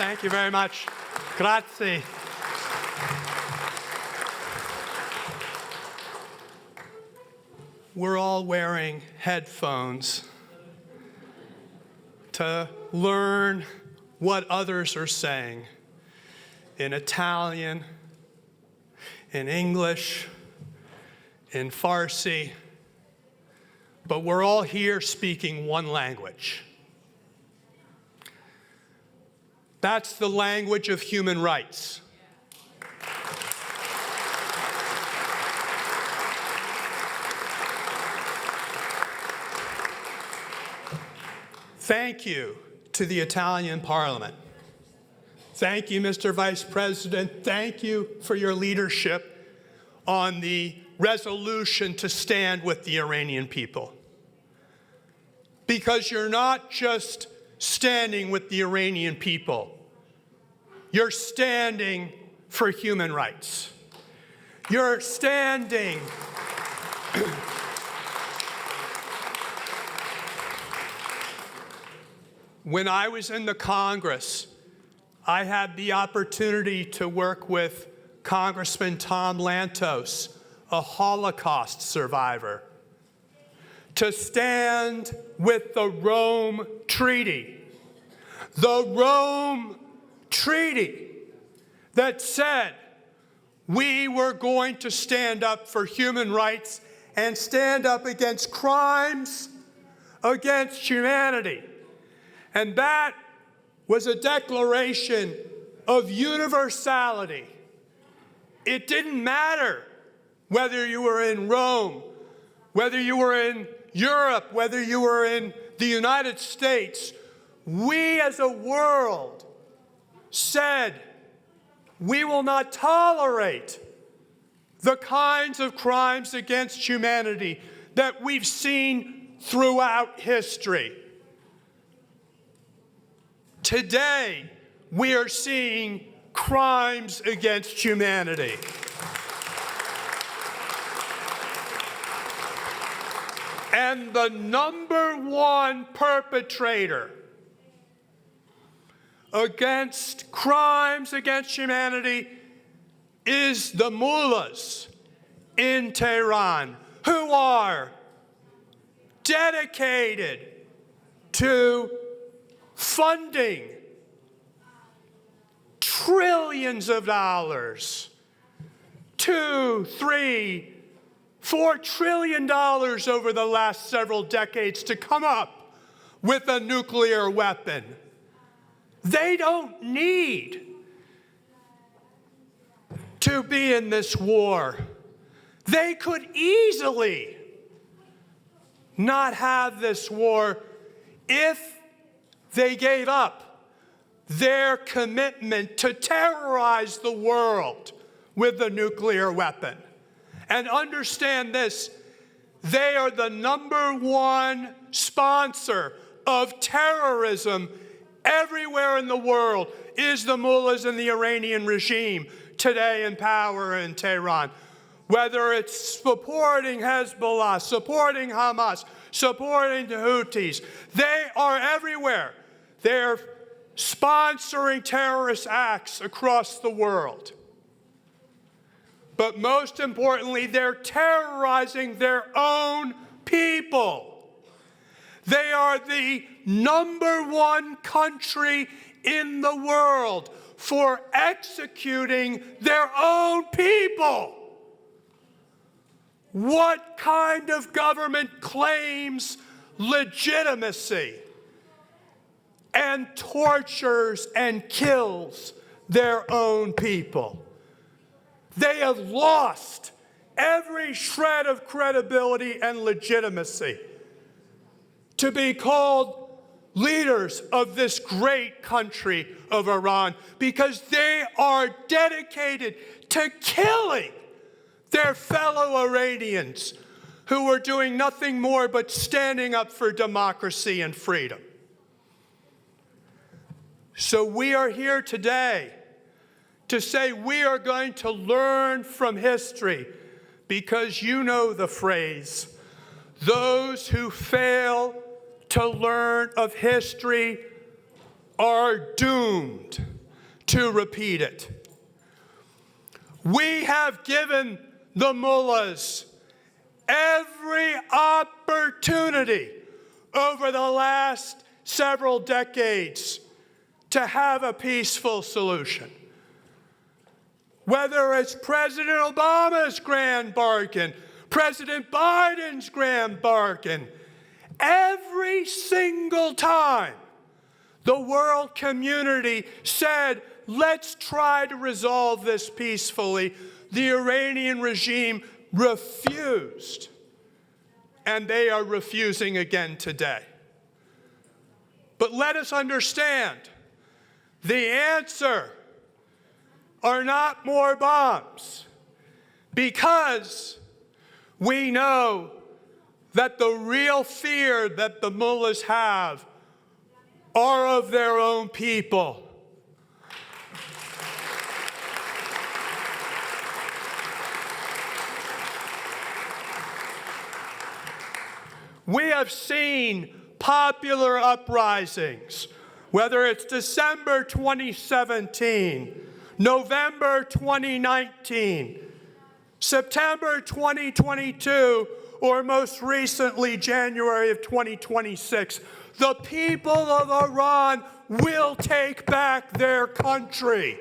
Thank you very much. Grazie. We're all wearing headphones to learn what others are saying in Italian, in English, in Farsi, but we're all here speaking one language. That's the language of human rights. Thank you to the Italian Parliament. Thank you, Mr. Vice President. Thank you for your leadership on the resolution to stand with the Iranian people. Because you're not just standing with the Iranian people, you're standing for human rights. You're standing When I was in the Congress, I had the opportunity to work with Congressman Tom Lantos, a Holocaust survivor, to stand with the Rome Treaty. The Rome Treaty that said we were going to stand up for human rights and stand up against crimes against humanity. And that was a declaration of universality. It didn't matter whether you were in Rome, whether you were in Europe, whether you were in the United States. We as a world said, we will not tolerate the kinds of crimes against humanity that we've seen throughout history. Today, we are seeing crimes against humanity. And the number one perpetrator against crimes against humanity is the mullahs in Tehran, who are dedicated to funding trillions of dollars, $2, $3, $4 trillion over the last several decades to come up with a nuclear weapon. They don't need to be in this war. They could easily not have this war if they gave up their commitment to terrorize the world with a nuclear weapon. And understand this, they are the number one sponsor of terrorism everywhere in the world, is the mullahs and the Iranian regime today in power in Tehran. Whether it's supporting Hezbollah, supporting Hamas, supporting the Houthis, they are everywhere. They're sponsoring terrorist acts across the world. But most importantly, they're terrorizing their own people. They are the number one country in the world for executing their own people. What kind of government claims legitimacy and tortures and kills their own people? They have lost every shred of credibility and legitimacy to be called leaders of this great country of Iran, because they are dedicated to killing their fellow Iranians who are doing nothing more but standing up for democracy and freedom. So we are here today to say we are going to learn from history, because you know the phrase, those who fail to learn of history are doomed to repeat it. We have given the mullahs every opportunity over the last several decades to have a peaceful solution. Whether it's President Obama's grand bargain, President Biden's grand bargain, every single time the world community said, let's try to resolve this peacefully, the Iranian regime refused. And they are refusing again today. But let us understand, the answer are not more bombs, because we know that the real fear that the mullahs have are of their own people. We have seen popular uprisings, whether it's December 2017, November 2019, September 2022, or most recently, January of 2026. The people of Iran will take back their country.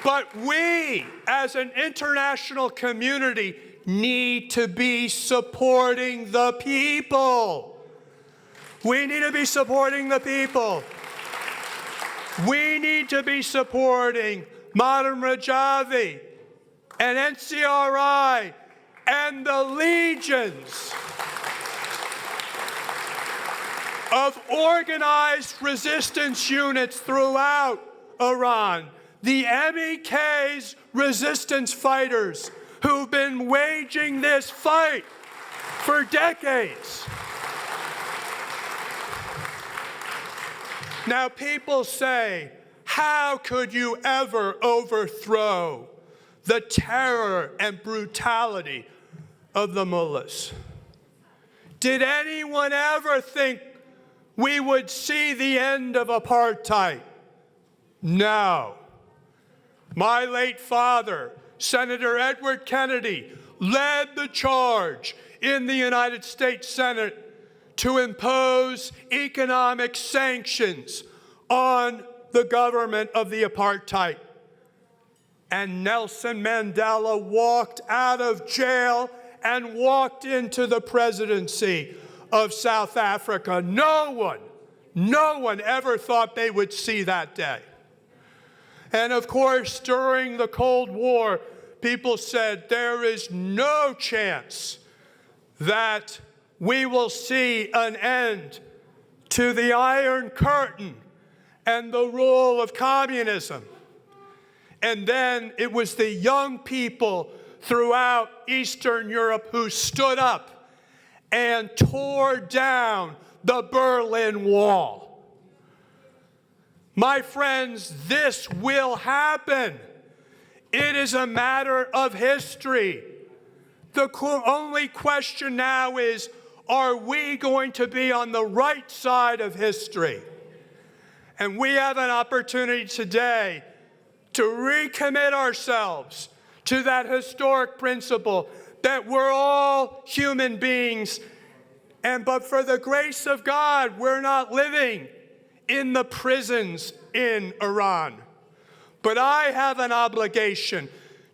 But we, as an international community, need to be supporting the people. We need to be supporting the people. We need to be supporting Madam Rajavi and NCRI and the legions of organized resistance units throughout Iran. The MEK's resistance fighters who've been waging this fight for decades. Now, people say, how could you ever overthrow the terror and brutality of the mullahs? Did anyone ever think we would see the end of apartheid? No. My late father, Senator Edward Kennedy, led the charge in the United States Senate to impose economic sanctions on the government of the apartheid. And Nelson Mandela walked out of jail and walked into the presidency of South Africa. No one ever thought they would see that day. And of course, during the Cold War, people said there is no chance that we will see an end to the Iron Curtain and the rule of communism. And then it was the young people throughout Eastern Europe who stood up and tore down the Berlin Wall. My friends, this will happen. It is a matter of history. The only question now is, are we going to be on the right side of history? And we have an opportunity today to recommit ourselves to that historic principle that we're all human beings, but for the grace of God, we're not living in the prisons in Iran. But I have an obligation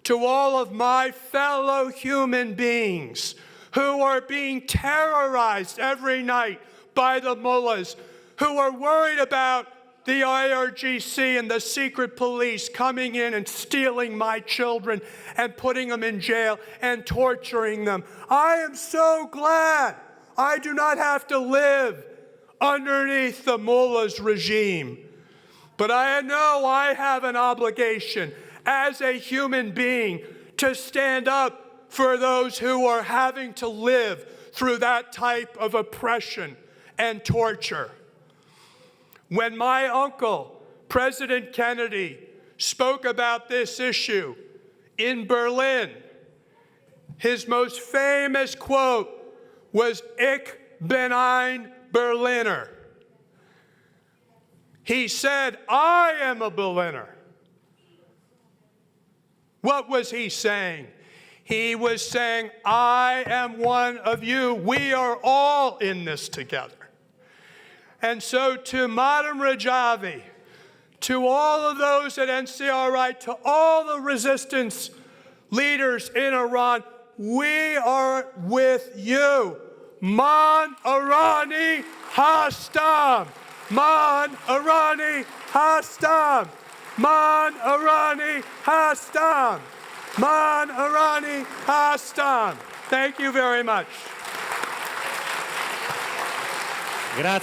to all of my fellow human beings who are being terrorized every night by the mullahs, who are worried about the IRGC and the secret police coming in and stealing my children and putting them in jail and torturing them. I am so glad I do not have to live underneath the mullah's regime. But I know I have an obligation as a human being to stand up for those who are having to live through that type of oppression and torture. When my uncle, President Kennedy, spoke about this issue in Berlin, his most famous quote was "Ich bin ein Berliner." He said, "I am a Berliner." What was he saying? He was saying, I am one of you. We are all in this together. And so to Madam Rajavi, to all of those at NCRI, to all the resistance leaders in Iran, we are with you. Man Irani Hastam. Man Irani Hastam. Man Irani Hastam. Man Irani Hastam. Thank you very much. Grazie.